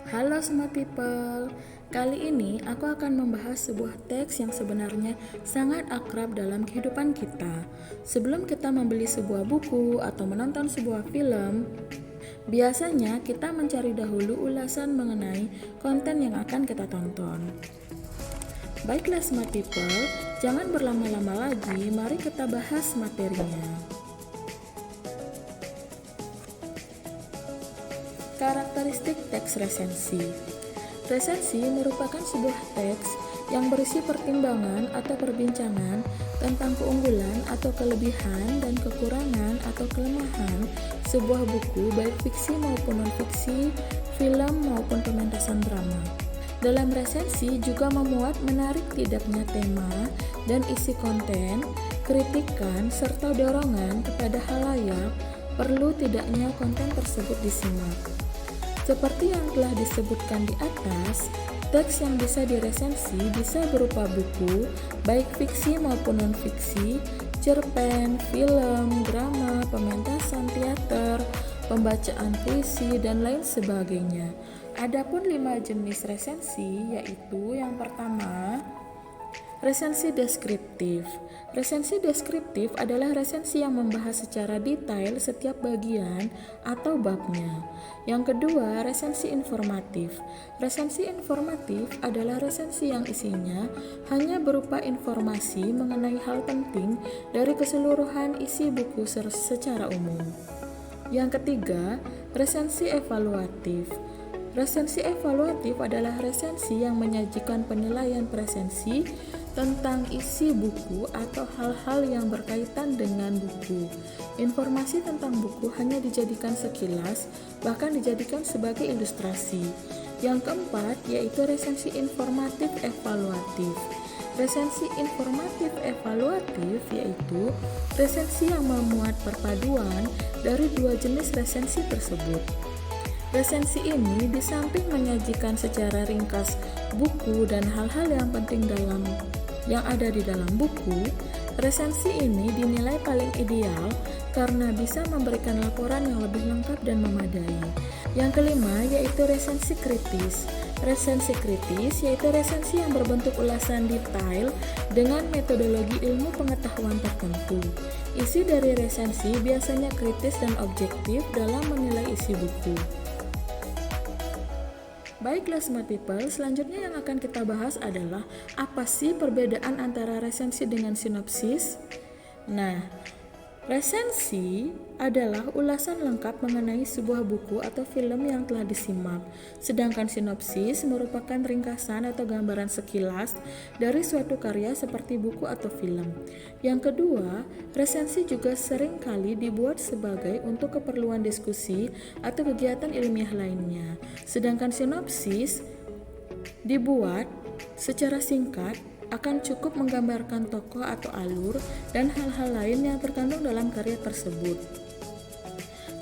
Halo Smart People, kali ini aku akan membahas sebuah teks yang sebenarnya sangat akrab dalam kehidupan kita. Sebelum kita membeli sebuah buku atau menonton sebuah film, biasanya kita mencari dahulu ulasan mengenai konten yang akan kita tonton. Baiklah Smart People, jangan berlama-lama lagi, mari kita bahas materinya. Karakteristik teks resensi. Resensi merupakan sebuah teks yang berisi pertimbangan atau perbincangan tentang keunggulan atau kelebihan dan kekurangan atau kelemahan sebuah buku baik fiksi maupun non-fiksi, film maupun pementasan drama. Dalam resensi juga memuat menarik tidaknya tema dan isi konten, kritikan, serta dorongan kepada halayak perlu tidaknya konten tersebut disimak. Seperti yang telah disebutkan di atas, teks yang bisa diresensi bisa berupa buku, baik fiksi maupun non-fiksi, cerpen, film, drama, pementasan teater, pembacaan puisi, dan lain sebagainya. Adapun 5 jenis resensi, yaitu yang pertama, resensi deskriptif. Resensi deskriptif adalah resensi yang membahas secara detail setiap bagian atau babnya. Yang kedua, resensi informatif. Resensi informatif adalah resensi yang isinya hanya berupa informasi mengenai hal penting dari keseluruhan isi buku secara umum. Yang ketiga, resensi evaluatif. Resensi evaluatif adalah resensi yang menyajikan penilaian presensi tentang isi buku atau hal-hal yang berkaitan dengan buku. Informasi tentang buku hanya dijadikan sekilas, bahkan dijadikan sebagai ilustrasi. Yang keempat, yaitu resensi informatif evaluatif. Resensi informatif evaluatif yaitu resensi yang memuat perpaduan dari 2 jenis resensi tersebut. Resensi ini di samping menyajikan secara ringkas buku dan hal-hal yang penting yang ada di dalam buku, resensi ini dinilai paling ideal karena bisa memberikan laporan yang lebih lengkap dan memadai. Yang kelima yaitu resensi kritis. Resensi kritis yaitu resensi yang berbentuk ulasan detail dengan metodologi ilmu pengetahuan tertentu. Isi dari resensi biasanya kritis dan objektif dalam menilai isi buku. Baiklah Smart People, selanjutnya yang akan kita bahas adalah apa sih perbedaan antara resensi dengan sinopsis? Nah, resensi adalah ulasan lengkap mengenai sebuah buku atau film yang telah disimak, sedangkan sinopsis merupakan ringkasan atau gambaran sekilas dari suatu karya seperti buku atau film. Yang kedua, resensi juga sering kali dibuat sebagai untuk keperluan diskusi atau kegiatan ilmiah lainnya, sedangkan sinopsis dibuat secara singkat, akan cukup menggambarkan tokoh atau alur dan hal-hal lain yang terkandung dalam karya tersebut.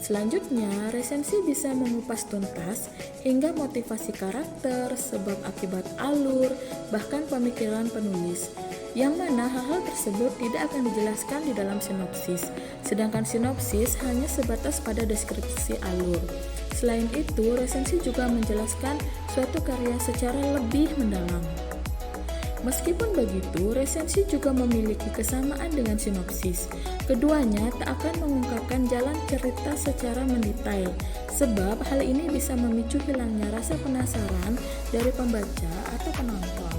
Selanjutnya, resensi bisa mengupas tuntas hingga motivasi karakter, sebab akibat alur, bahkan pemikiran penulis, yang mana hal-hal tersebut tidak akan dijelaskan di dalam sinopsis, sedangkan sinopsis hanya sebatas pada deskripsi alur. Selain itu, resensi juga menjelaskan suatu karya secara lebih mendalam. Meskipun begitu, resensi juga memiliki kesamaan dengan sinopsis. Keduanya tak akan mengungkapkan jalan cerita secara mendetail, sebab hal ini bisa memicu hilangnya rasa penasaran dari pembaca atau penonton.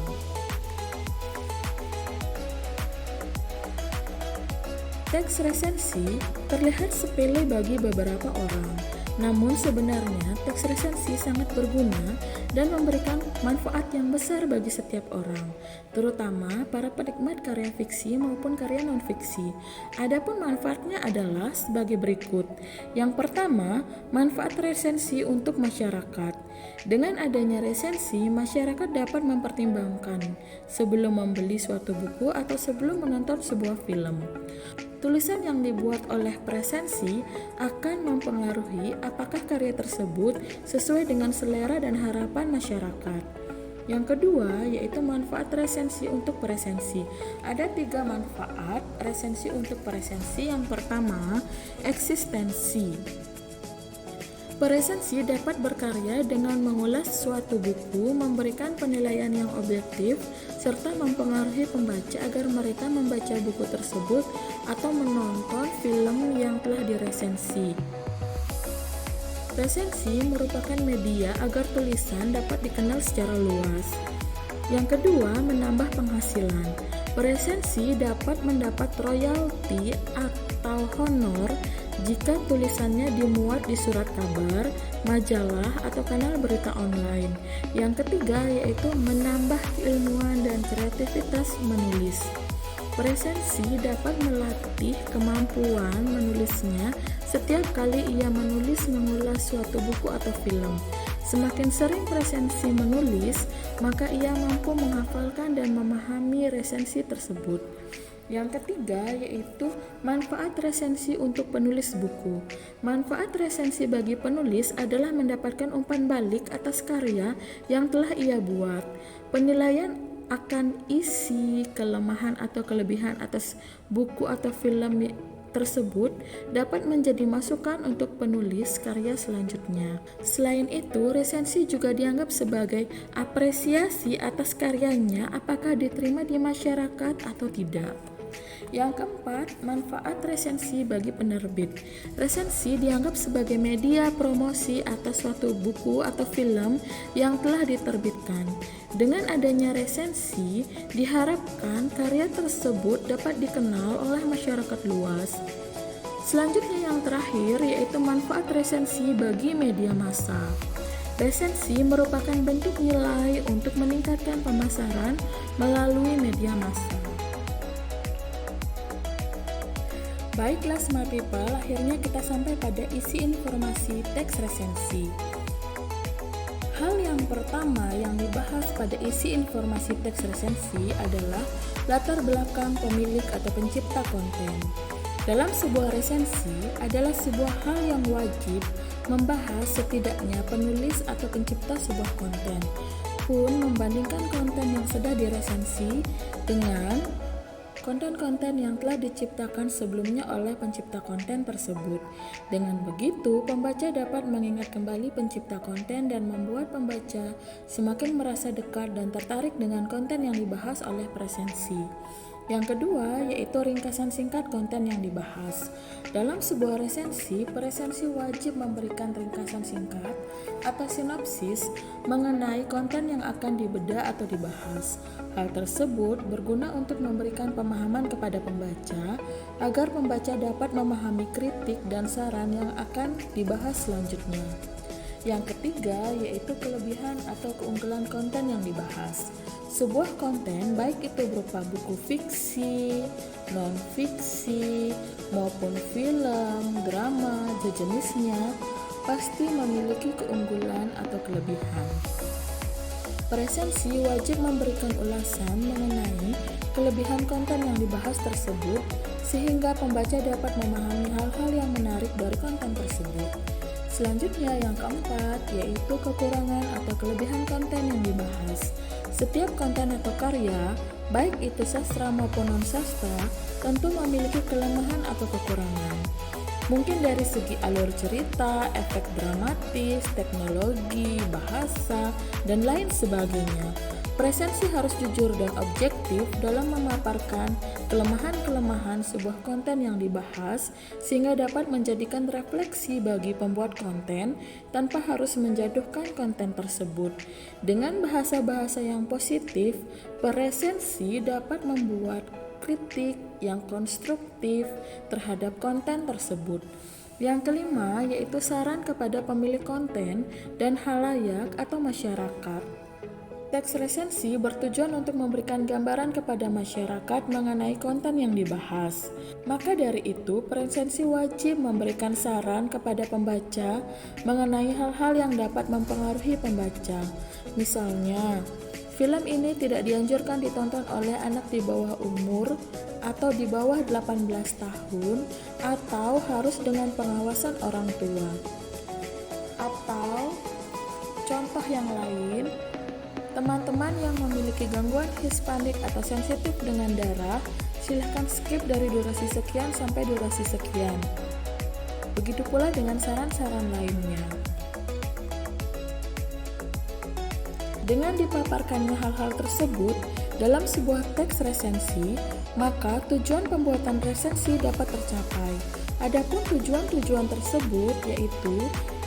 Teks resensi terlihat sepele bagi beberapa orang. Namun sebenarnya teks resensi sangat berguna dan memberikan manfaat yang besar bagi setiap orang, terutama para penikmat karya fiksi maupun karya non-fiksi. Adapun manfaatnya adalah sebagai berikut. Yang pertama, manfaat resensi untuk masyarakat. Dengan adanya resensi, masyarakat dapat mempertimbangkan sebelum membeli suatu buku atau sebelum menonton sebuah film. Tulisan yang dibuat oleh resensi akan mempengaruhi apakah karya tersebut sesuai dengan selera dan harapan masyarakat. Yang kedua, yaitu manfaat resensi untuk presensi. Ada 3 manfaat resensi untuk presensi. Yang pertama, eksistensi. Peresensi dapat berkarya dengan mengulas suatu buku, memberikan penilaian yang objektif, serta mempengaruhi pembaca agar mereka membaca buku tersebut atau menonton film yang telah diresensi. Resensi merupakan media agar tulisan dapat dikenal secara luas. Yang kedua, menambah penghasilan. Peresensi dapat mendapat royalti atau honor jika tulisannya dimuat di surat kabar, majalah, atau kanal berita online. Yang ketiga yaitu menambah keilmuan dan kreativitas menulis. Presensi dapat melatih kemampuan menulisnya setiap kali ia menulis mengulas suatu buku atau film. Semakin sering resensi menulis, maka ia mampu menghafalkan dan memahami resensi tersebut. Yang ketiga yaitu manfaat resensi untuk penulis buku. Manfaat resensi bagi penulis adalah mendapatkan umpan balik atas karya yang telah ia buat. Penilaian akan isi, kelemahan atau kelebihan atas buku atau film tersebut dapat menjadi masukan untuk penulis karya selanjutnya. Selain itu, resensi juga dianggap sebagai apresiasi atas karyanya apakah diterima di masyarakat atau tidak. Yang keempat, manfaat resensi bagi penerbit. Resensi dianggap sebagai media promosi atas suatu buku atau film yang telah diterbitkan. Dengan adanya resensi, diharapkan karya tersebut dapat dikenal oleh masyarakat luas. Selanjutnya yang terakhir yaitu manfaat resensi bagi media massa. Resensi merupakan bentuk nilai untuk meningkatkan pemasaran melalui media massa. Baiklah Smart People, akhirnya kita sampai pada isi informasi teks resensi. Hal yang pertama yang dibahas pada isi informasi teks resensi adalah latar belakang pemilik atau pencipta konten. Dalam sebuah resensi adalah sebuah hal yang wajib membahas setidaknya penulis atau pencipta sebuah konten pun membandingkan konten yang sudah diresensi dengan konten-konten yang telah diciptakan sebelumnya oleh pencipta konten tersebut. Dengan begitu, pembaca dapat mengingat kembali pencipta konten dan membuat pembaca semakin merasa dekat dan tertarik dengan konten yang dibahas oleh resensi. Yang kedua yaitu ringkasan singkat konten yang dibahas. Dalam sebuah resensi, peresensi wajib memberikan ringkasan singkat atau sinopsis mengenai konten yang akan dibedah atau dibahas. Hal tersebut berguna untuk memberikan pemahaman kepada pembaca agar pembaca dapat memahami kritik dan saran yang akan dibahas selanjutnya. Yang ketiga yaitu kelebihan atau keunggulan konten yang dibahas. Sebuah konten baik itu berupa buku fiksi, non-fiksi, maupun film, drama, sejenisnya pasti memiliki keunggulan atau kelebihan. Resensi wajib memberikan ulasan mengenai kelebihan konten yang dibahas tersebut sehingga pembaca dapat memahami hal-hal yang menarik dari konten tersebut. Selanjutnya yang keempat yaitu kekurangan atau kelebihan konten yang dibahas. Setiap konten atau karya, baik itu sastra maupun non-sastra, tentu memiliki kelemahan atau kekurangan. Mungkin dari segi alur cerita, efek dramatis, teknologi, bahasa, dan lain sebagainya. Presensi harus jujur dan objektif dalam memaparkan kelemahan-kelemahan sebuah konten yang dibahas sehingga dapat menjadikan refleksi bagi pembuat konten tanpa harus menjatuhkan konten tersebut. Dengan bahasa-bahasa yang positif, presensi dapat membuat kritik yang konstruktif terhadap konten tersebut. Yang kelima yaitu saran kepada pemilik konten dan halayak atau masyarakat. Teks resensi bertujuan untuk memberikan gambaran kepada masyarakat mengenai konten yang dibahas. Maka dari itu, resensi wajib memberikan saran kepada pembaca mengenai hal-hal yang dapat mempengaruhi pembaca. Misalnya, film ini tidak dianjurkan ditonton oleh anak di bawah umur atau di bawah 18 tahun atau harus dengan pengawasan orang tua. Atau contoh yang lain, teman-teman yang memiliki gangguan Hispanik atau sensitif dengan darah, silahkan skip dari durasi sekian sampai durasi sekian. Begitu pula dengan saran-saran lainnya. Dengan dipaparkannya hal-hal tersebut dalam sebuah teks resensi, maka tujuan pembuatan resensi dapat tercapai. Adapun tujuan-tujuan tersebut yaitu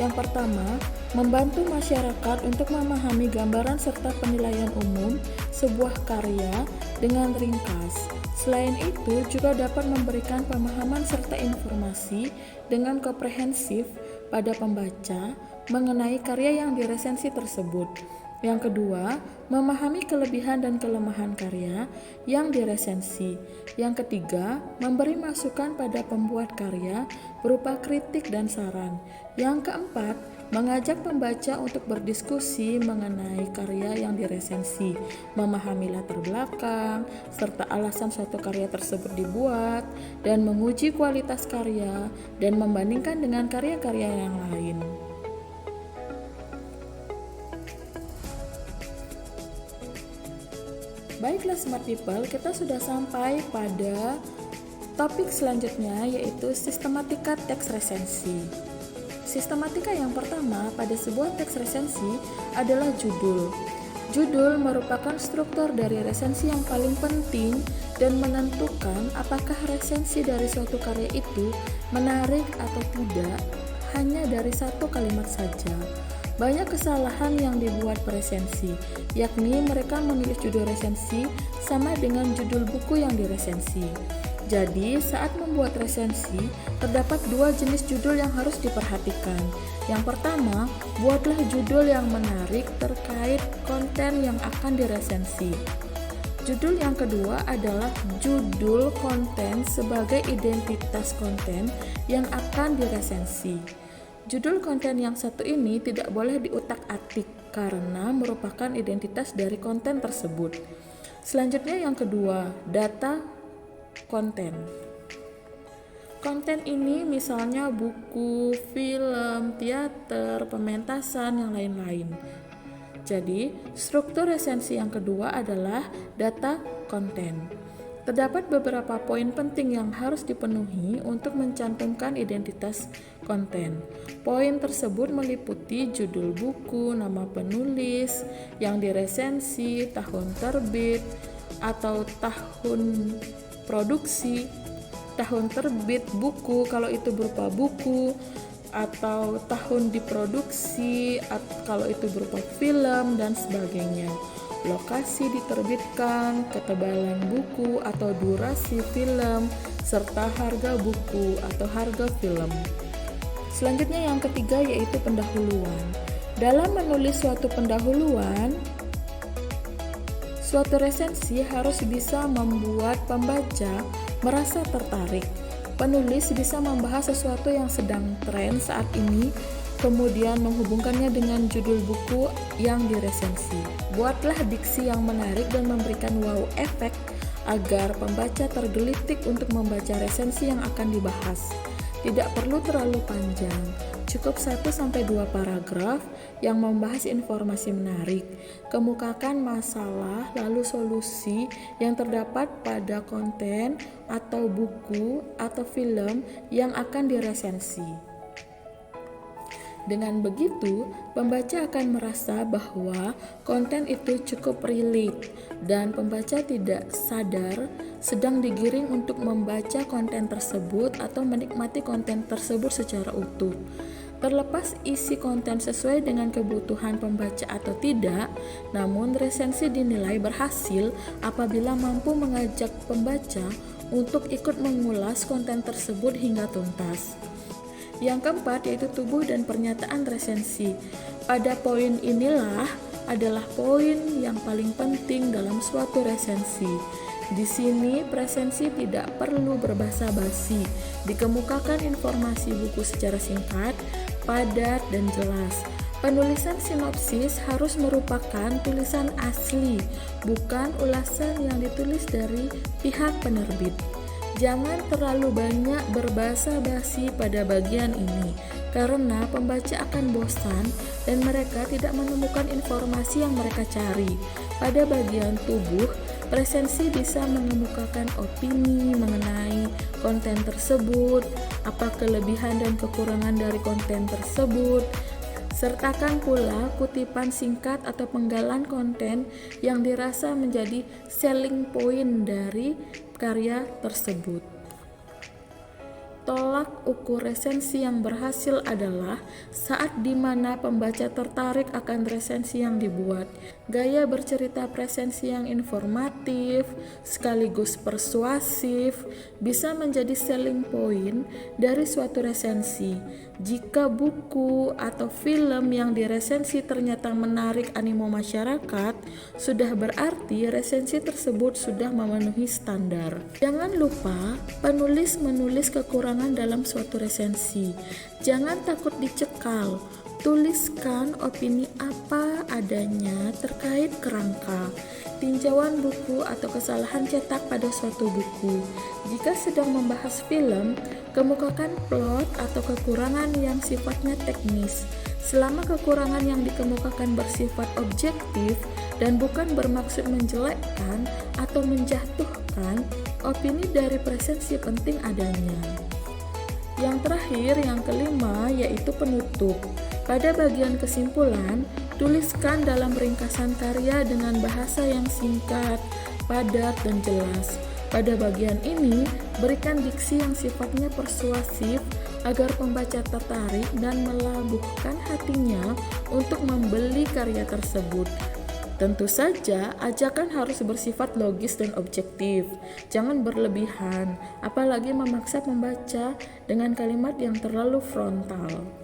yang pertama, membantu masyarakat untuk memahami gambaran serta penilaian umum sebuah karya dengan ringkas. Selain itu, juga dapat memberikan pemahaman serta informasi dengan komprehensif pada pembaca mengenai karya yang diresensi tersebut. Yang kedua, memahami kelebihan dan kelemahan karya yang diresensi. Yang ketiga, memberi masukan pada pembuat karya berupa kritik dan saran. Yang keempat, mengajak pembaca untuk berdiskusi mengenai karya yang diresensi, memahami latar belakang, serta alasan suatu karya tersebut dibuat, dan menguji kualitas karya dan membandingkan dengan karya-karya yang lain. Baiklah Smart People, kita sudah sampai pada topik selanjutnya yaitu sistematika teks resensi. Sistematika yang pertama pada sebuah teks resensi adalah judul. Judul merupakan struktur dari resensi yang paling penting dan menentukan apakah resensi dari suatu karya itu menarik atau tidak hanya dari satu kalimat saja. Banyak kesalahan yang dibuat peresensi, yakni mereka menulis judul resensi sama dengan judul buku yang diresensi. Jadi, saat membuat resensi, terdapat dua jenis judul yang harus diperhatikan. Yang pertama, buatlah judul yang menarik terkait konten yang akan diresensi. Judul yang kedua adalah judul konten sebagai identitas konten yang akan diresensi. Judul konten yang satu ini tidak boleh diutak-atik karena merupakan identitas dari konten tersebut. Selanjutnya yang kedua, data konten. Konten ini misalnya buku, film, teater, pementasan, yang lain-lain. Jadi, struktur resensi yang kedua adalah data konten. Terdapat beberapa poin penting yang harus dipenuhi untuk mencantumkan identitas konten. Poin tersebut meliputi judul buku, nama penulis, yang diresensi, tahun terbit atau tahun produksi, tahun terbit buku kalau itu berupa buku, atau tahun diproduksi kalau itu berupa film dan sebagainya. Lokasi diterbitkan, ketebalan buku atau durasi film, serta harga buku atau harga film. Selanjutnya yang ketiga yaitu pendahuluan. Dalam menulis suatu pendahuluan, suatu resensi harus bisa membuat pembaca merasa tertarik. Penulis bisa membahas sesuatu yang sedang tren saat ini, kemudian menghubungkannya dengan judul buku yang diresensi. Buatlah diksi yang menarik dan memberikan wow efek agar pembaca tergelitik untuk membaca resensi yang akan dibahas. Tidak perlu terlalu panjang, cukup 1-2 paragraf yang membahas informasi menarik. Kemukakan masalah lalu solusi yang terdapat pada konten atau buku atau film yang akan diresensi. Dengan begitu, pembaca akan merasa bahwa konten itu cukup relate dan pembaca tidak sadar sedang digiring untuk membaca konten tersebut atau menikmati konten tersebut secara utuh. Terlepas isi konten sesuai dengan kebutuhan pembaca atau tidak, namun resensi dinilai berhasil apabila mampu mengajak pembaca untuk ikut mengulas konten tersebut hingga tuntas. Yang keempat yaitu tubuh dan pernyataan resensi. Pada poin inilah adalah poin yang paling penting dalam suatu resensi. Di sini presensi tidak perlu berbahasa basi, dikemukakan informasi buku secara singkat, padat, dan jelas. Penulisan sinopsis harus merupakan tulisan asli, bukan ulasan yang ditulis dari pihak penerbit. Jangan terlalu banyak berbahasa basi pada bagian ini, karena pembaca akan bosan dan mereka tidak menemukan informasi yang mereka cari. Pada bagian tubuh, resensi bisa mengemukakan opini mengenai konten tersebut, apa kelebihan dan kekurangan dari konten tersebut, Sertakan pula kutipan singkat atau penggalan konten yang dirasa menjadi selling point dari karya tersebut. Tolak ukur resensi yang berhasil adalah saat dimana pembaca tertarik akan resensi yang dibuat. Gaya bercerita presensi yang informatif sekaligus persuasif bisa menjadi selling point dari suatu resensi. Jika buku atau film yang diresensi ternyata menarik animo masyarakat, sudah berarti resensi tersebut sudah memenuhi standar. Jangan lupa penulis menulis kekurangan dalam suatu resensi. Jangan takut dicekal. Tuliskan opini apa adanya terkait kerangka, tinjauan buku atau kesalahan cetak pada suatu buku. Jika sedang membahas film, kemukakan plot atau kekurangan yang sifatnya teknis. Selama kekurangan yang dikemukakan bersifat objektif dan bukan bermaksud menjelekkan atau menjatuhkan, opini dari presensi penting adanya. Yang terakhir, yang kelima, yaitu penutup. Pada bagian kesimpulan, tuliskan dalam ringkasan karya dengan bahasa yang singkat, padat, dan jelas. Pada bagian ini, berikan diksi yang sifatnya persuasif agar pembaca tertarik dan melabuhkan hatinya untuk membeli karya tersebut. Tentu saja, ajakan harus bersifat logis dan objektif. Jangan berlebihan, apalagi memaksa pembaca dengan kalimat yang terlalu frontal.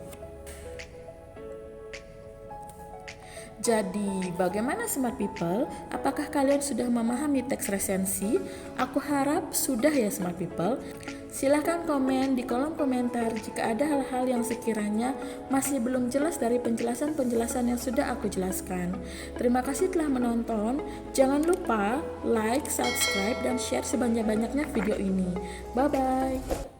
Jadi, bagaimana Smart People? Apakah kalian sudah memahami teks resensi? Aku harap sudah ya Smart People. Silahkan komen di kolom komentar jika ada hal-hal yang sekiranya masih belum jelas dari penjelasan-penjelasan yang sudah aku jelaskan. Terima kasih telah menonton. Jangan lupa like, subscribe, dan share sebanyak-banyaknya video ini. Bye-bye.